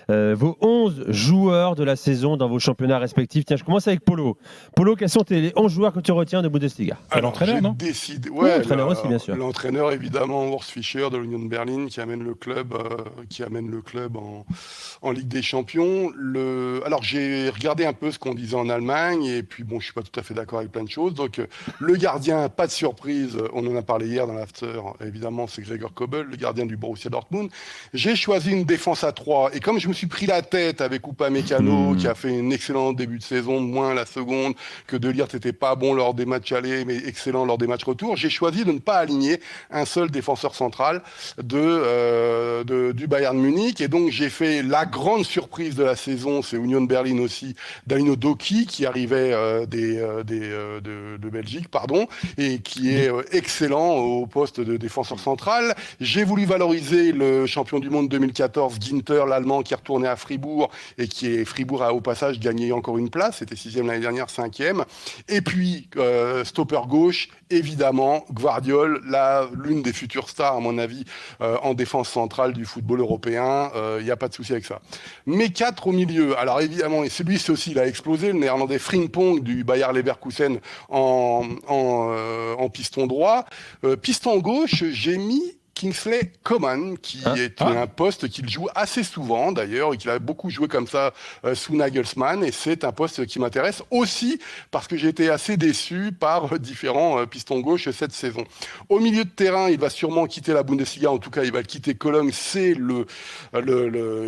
vos 11 joueurs de la saison dans vos championnats respectifs. Tiens, je commence avec Polo. Polo, quels sont les 11 joueurs que tu retiens de Bundesliga? L'entraîneur, non? Décidé, Oui, ouais, l'entraîneur aussi, bien sûr. l'entraîneur évidemment Urs Fischer de l'Union de Berlin qui amène le club, en Ligue des Champions. Alors j'ai regardé un peu ce qu'on disait en Allemagne et puis bon, je suis pas tout à fait d'accord avec plein de choses. Donc le gardien, pas de surprise, on en a parlé hier dans l'after. Évidemment, c'est Gregor Kobel, le gardien du Borussia Dortmund. J'ai choisi une défense à 3 et comme je me suis pris la tête avec Upamecano qui a fait un excellent début de saison, moins la seconde, que De Ligt n'était pas bon lors des matchs allés, mais excellent lors des matchs retour. J'ai choisi de ne pas aligner un seul défenseur central du Bayern Munich. Et donc, j'ai fait la grande surprise de la saison, c'est Union Berlin aussi, Danilo Doki, qui arrivait de Belgique, pardon, et qui est excellent au poste de défenseur central. J'ai voulu valoriser le champion du monde 2014, Ginter, l'Allemand, qui est retourné à Fribourg, et Fribourg a au passage gagné encore une place, c'était 6e l'année dernière, 5e. Et puis, stopper gauche, évidemment, Gvardiol, l'une des futures stars, à mon avis, en défense centrale du football européen. Il n'y a pas de souci avec ça. Mais 4 au milieu. Alors, évidemment, et celui-ci aussi, il a explosé, le néerlandais Frimpong du Bayer Leverkusen en piston droit. Piston gauche, j'ai mis Kingsley Coman, qui est un poste qu'il joue assez souvent d'ailleurs, et qu'il a beaucoup joué comme ça sous Nagelsmann, et c'est un poste qui m'intéresse aussi parce que j'ai été assez déçu par différents pistons gauche cette saison. Au milieu de terrain, il va sûrement quitter la Bundesliga, en tout cas il va quitter Cologne, c'est le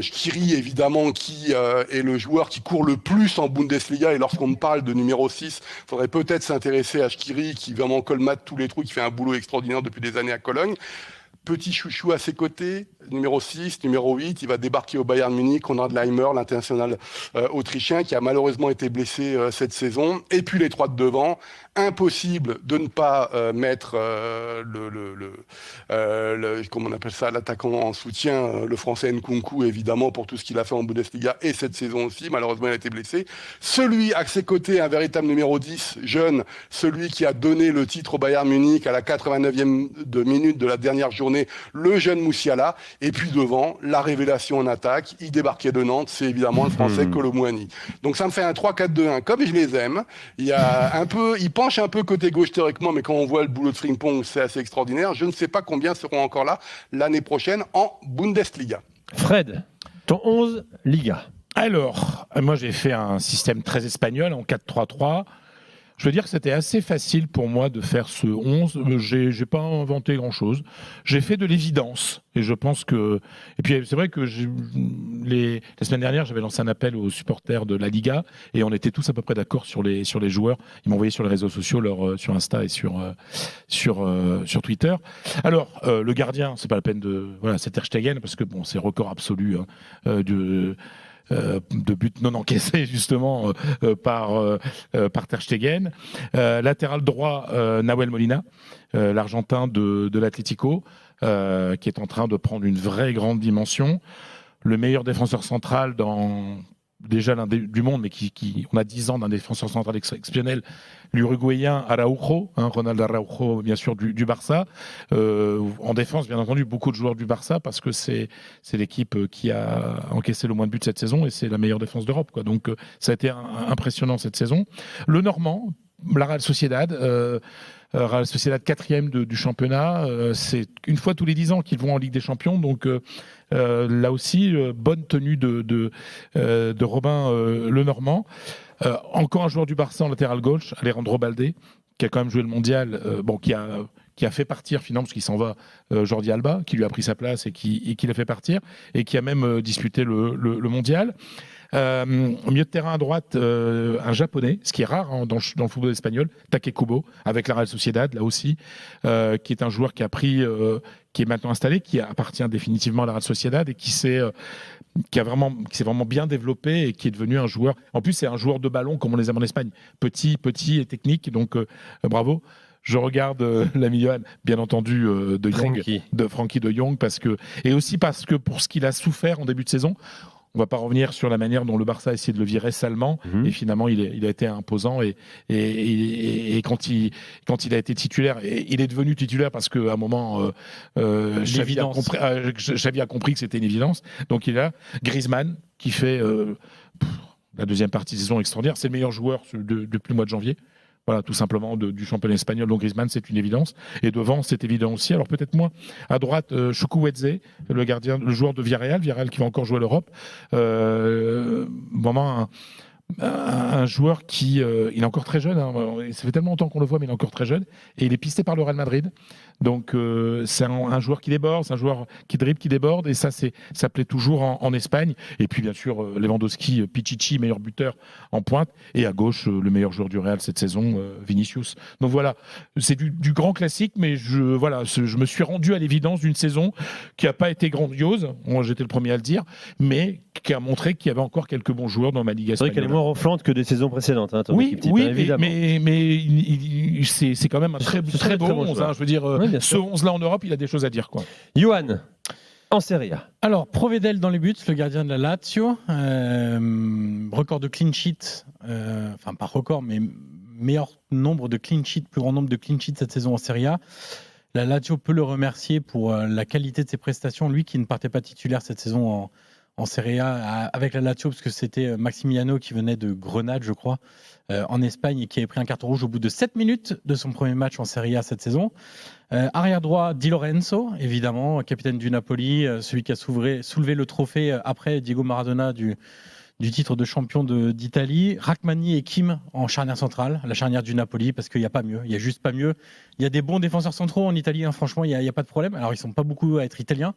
Škiri évidemment qui est le joueur qui court le plus en Bundesliga, et lorsqu'on me parle de numéro 6, il faudrait peut-être s'intéresser à Škiri qui vraiment colmate tous les trous, qui fait un boulot extraordinaire depuis des années à Cologne. Petit chouchou à ses côtés, numéro 6, numéro 8, il va débarquer au Bayern Munich, Konrad Laimer, l'international autrichien, qui a malheureusement été blessé cette saison. Et puis les 3 de devant, impossible de ne pas mettre comment on appelle ça, l'attaquant en soutien, le français Nkunku, évidemment, pour tout ce qu'il a fait en Bundesliga, et cette saison aussi, malheureusement il a été blessé. Celui à ses côtés, un véritable numéro 10, jeune, celui qui a donné le titre au Bayern Munich à la 89e minute de la dernière journée, le jeune Moussiala, et puis devant, la révélation en attaque, il débarquait de Nantes, c'est évidemment le français Kolo Muani. Donc ça me fait un 3-4-2-1, comme je les aime. Il penche un peu côté gauche théoriquement, mais quand on voit le boulot de Frimpong, c'est assez extraordinaire. Je ne sais pas combien seront encore là l'année prochaine en Bundesliga. Fred, ton 11 Liga. Alors, moi j'ai fait un système très espagnol en 4-3-3. Je veux dire que c'était assez facile pour moi de faire ce 11. J'ai pas inventé grand-chose. J'ai fait de l'évidence. Et je pense que... Et puis c'est vrai que la semaine dernière, j'avais lancé un appel aux supporters de la Liga et on était tous à peu près d'accord sur les joueurs. Ils m'ont envoyé sur les réseaux sociaux, sur Insta et sur Twitter. Alors, le gardien, c'est pas la peine de... Voilà, c'est Ter Stegen parce que bon, c'est record absolu de buts non encaissés justement par Ter Stegen. Latéral droit, Nahuel Molina, l'Argentin de l'Atlético, qui est en train de prendre une vraie grande dimension. Le meilleur défenseur central déjà l'un du monde, mais on a 10 ans d'un défenseur central exceptionnel, l'Uruguayen Araujo, Ronald Araujo, bien sûr, du Barça. En défense, bien entendu, beaucoup de joueurs du Barça, parce que c'est l'équipe qui a encaissé le moins de buts cette saison, et c'est la meilleure défense d'Europe, quoi. Donc, ça a été impressionnant cette saison. Le Normand, la Real Sociedad, 4e du championnat. C'est une fois tous les 10 ans qu'ils vont en Ligue des Champions. Donc là aussi, bonne tenue de Robin Lenormand. Encore un joueur du Barça en latéral gauche, Alejandro Balde, qui a quand même joué le mondial, qui a fait partir finalement, parce qu'il s'en va, Jordi Alba, qui lui a pris sa place et qui l'a fait partir, et qui a même disputé le mondial. Au milieu de terrain à droite, un japonais, ce qui est rare dans le football espagnol, Takekubo, avec la Real Sociedad, là aussi, qui est un joueur qui est maintenant installé, qui appartient définitivement à la Real Sociedad et qui s'est vraiment bien développé et qui est devenu un joueur. En plus, c'est un joueur de ballon comme on les aime en Espagne, petit et technique, donc bravo. Je regarde l'ami Johan, bien entendu, de Frankie de Jong, et aussi parce que pour ce qu'il a souffert en début de saison. On ne va pas revenir sur la manière dont le Barça a essayé de le virer salement. Et finalement, il a été imposant. Et quand il a été titulaire, il est devenu titulaire parce qu'à un moment, Xavi a compris que c'était une évidence. Donc il est là. Griezmann, qui fait la deuxième partie de saison extraordinaire. C'est le meilleur joueur depuis le mois de janvier. Voilà, tout simplement du championnat espagnol. Donc Griezmann, c'est une évidence. Et devant, c'est évident aussi. Alors peut-être moins. À droite, Chukwueze, le joueur de Villarreal qui va encore jouer à l'Europe. Vraiment un joueur qui il est encore très jeune. Ça fait tellement longtemps qu'on le voit, mais il est encore très jeune. Et il est pisté par le Real Madrid. Donc c'est un joueur qui déborde, c'est un joueur qui dribble, qui déborde. Et ça plaît toujours en Espagne. Et puis bien sûr, Lewandowski, Pichichi, meilleur buteur en pointe. Et à gauche, le meilleur joueur du Real cette saison, Vinicius. Donc voilà, c'est du grand classique. Mais je me suis rendu à l'évidence d'une saison qui n'a pas été grandiose. Moi, j'étais le premier à le dire. Mais qui a montré qu'il y avait encore quelques bons joueurs dans ma Ligue espagnole. C'est vrai qu'elle est moins ronflante que des saisons précédentes. Hein, oui, évidemment. Mais c'est quand même un très beau 11. Hein, je veux dire, ce 11-là en Europe, il a des choses à dire. Johan, en Serie A. Alors, Provedel dans les buts, le gardien de la Lazio. Record de clean sheet. Enfin, pas record, mais meilleur nombre de clean sheet, plus grand nombre de clean sheet cette saison en Serie A. La Lazio peut le remercier pour la qualité de ses prestations. Lui qui ne partait pas titulaire cette saison en Serie A avec la Lazio, parce que c'était Maximiano qui venait de Grenade, je crois, en Espagne, et qui avait pris un carton rouge au bout de 7 minutes de son premier match en Serie A cette saison. Arrière droit, Di Lorenzo, évidemment, capitaine du Napoli, celui qui a soulevé le trophée après Diego Maradona du titre de champion d'Italie. Rachmani et Kim en charnière centrale, la charnière du Napoli, parce qu'il n'y a pas mieux, il n'y a juste pas mieux. Il y a des bons défenseurs centraux en Italie, hein, franchement, il n'y a pas de problème. Alors, ils ne sont pas beaucoup à être italiens,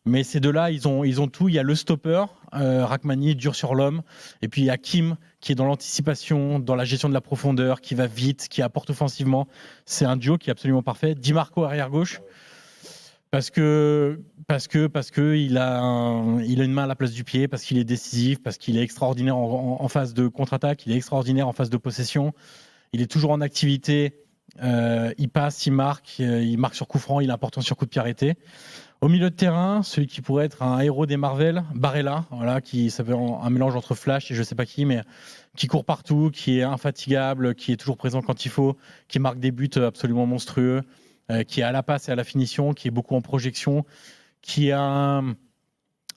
mais ces deux-là, ils ont tout. Il y a le stopper, Rachmani, dur sur l'homme. Et puis il y a Kim, qui est dans l'anticipation, dans la gestion de la profondeur, qui va vite, qui apporte offensivement. C'est un duo qui est absolument parfait. Di Marco, arrière-gauche, parce que il a une main à la place du pied, parce qu'il est décisif, parce qu'il est extraordinaire en phase de contre-attaque, il est extraordinaire en phase de possession. Il est toujours en activité. Il passe, il marque sur coup franc, il est important sur coup de pied arrêté. Au milieu de terrain, celui qui pourrait être un héros des Marvel, Barella, voilà, ça fait un mélange entre Flash et je sais pas qui, mais qui court partout, qui est infatigable, qui est toujours présent quand il faut, qui marque des buts absolument monstrueux, qui est à la passe et à la finition, qui est beaucoup en projection, qui est un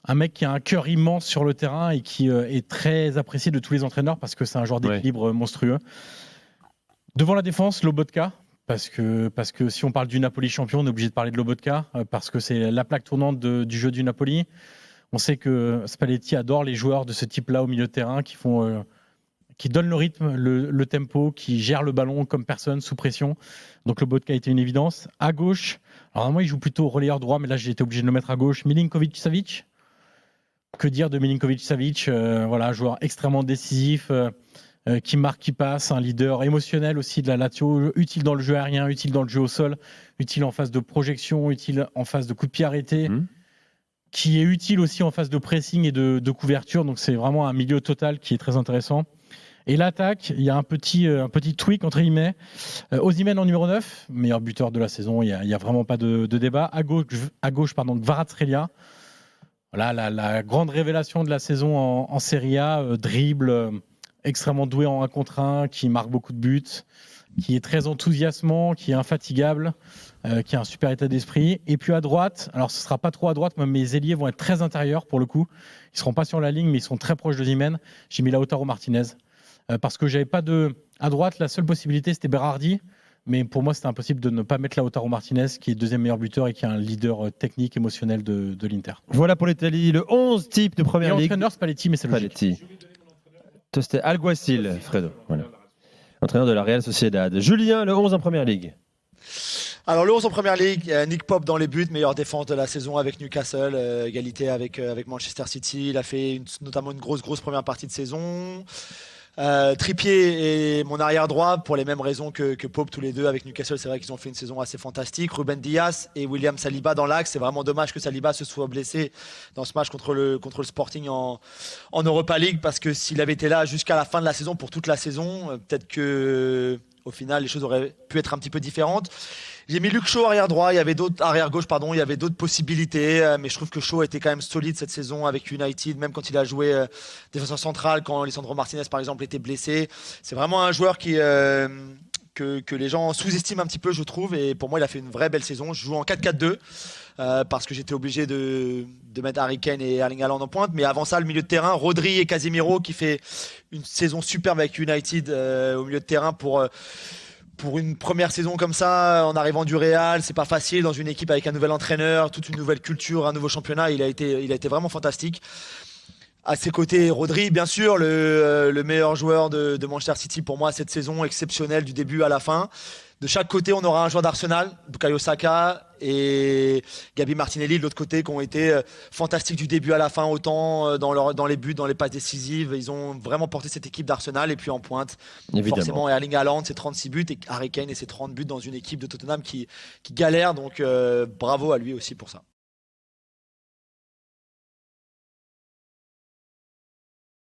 mec qui a un cœur immense sur le terrain et qui est très apprécié de tous les entraîneurs parce que c'est un joueur d'équilibre monstrueux. Devant la défense, Lobotka. Parce que si on parle du Napoli champion, on est obligé de parler de Lobotka, parce que c'est la plaque tournante du jeu du Napoli. On sait que Spalletti adore les joueurs de ce type-là au milieu de terrain, qui donnent le rythme, le tempo, qui gèrent le ballon comme personne, sous pression. Donc Lobotka était une évidence. À gauche, alors moi il joue plutôt relayeur droit, mais là j'ai été obligé de le mettre à gauche. Milinkovic-Savic. Que dire de Milinkovic-Savic, voilà, joueur extrêmement décisif, qui marque, qui passe, un leader émotionnel aussi de la Lazio, utile dans le jeu aérien, utile dans le jeu au sol, utile en phase de projection, utile en phase de coup de pied arrêté, qui est utile aussi en phase de pressing et de couverture. Donc c'est vraiment un milieu total qui est très intéressant. Et l'attaque, il y a un petit tweak entre guillemets. Osimhen en numéro 9, meilleur buteur de la saison, il y a vraiment pas de débat. À gauche, Kvaratskhelia. Voilà, la grande révélation de la saison en Serie A, dribble, extrêmement doué en 1 contre 1, qui marque beaucoup de buts, qui est très enthousiasmant, qui est infatigable, qui a un super état d'esprit. Et puis à droite, alors ce ne sera pas trop à droite, mais mes ailiers vont être très intérieurs pour le coup. Ils ne seront pas sur la ligne, mais ils sont très proches de Osimhen. J'ai mis Lautaro Martinez. Parce que j'avais pas à droite, la seule possibilité c'était Berardi. Mais pour moi, c'était impossible de ne pas mettre Lautaro Martinez, qui est deuxième meilleur buteur et qui est un leader technique, émotionnel de l'Inter. Voilà pour l'Italie, le 11 type de première ligue. L'entraîneur Spalletti, mais c'est logique. C'était Alguacil, Fredo. Voilà. Entraîneur de la Real Sociedad. Julien, le 11 en première ligue. Alors le 11 en première ligue, Nick Pope dans les buts, meilleure défense de la saison avec Newcastle, égalité avec Manchester City. Il a fait notamment une grosse première partie de saison. Trippier et mon arrière droit pour les mêmes raisons que Pope, tous les deux avec Newcastle. C'est vrai qu'ils ont fait une saison assez fantastique. Ruben Dias et William Saliba dans l'axe. C'est vraiment dommage que Saliba se soit blessé dans ce match contre le Sporting en Europa League, parce que s'il avait été là jusqu'à la fin de la saison, pour toute la saison, peut-être que au final les choses auraient pu être un petit peu différentes. J'ai mis Luke Shaw arrière droit, il y avait d'autres arrière gauche, il y avait d'autres possibilités, mais je trouve que Shaw était quand même solide cette saison avec United, même quand il a joué défenseur central, quand Lisandro Martinez par exemple était blessé. C'est vraiment un joueur qui que les gens sous-estiment un petit peu, je trouve. Et pour moi, il a fait une vraie belle saison. Je joue en 4-4-2 parce que j'étais obligé de mettre Harry Kane et Erling Haaland en pointe. Mais avant ça, le milieu de terrain, Rodri et Casemiro qui fait une saison superbe avec United au milieu de terrain pour une première saison comme ça, en arrivant du Real. C'est pas facile dans une équipe avec un nouvel entraîneur, toute une nouvelle culture, un nouveau championnat. Il a été vraiment fantastique. À ses côtés, Rodri, bien sûr, le meilleur joueur de Manchester City pour moi cette saison, exceptionnelle du début à la fin. De chaque côté, on aura un joueur d'Arsenal, Bukayo Saka et Gabi Martinelli de l'autre côté, qui ont été fantastiques du début à la fin, autant dans les buts, dans les passes décisives. Ils ont vraiment porté cette équipe d'Arsenal. Et puis en pointe, forcément, Erling Haaland, ses 36 buts, et Harry Kane et ses 30 buts dans une équipe de Tottenham qui galère. Donc bravo à lui aussi pour ça.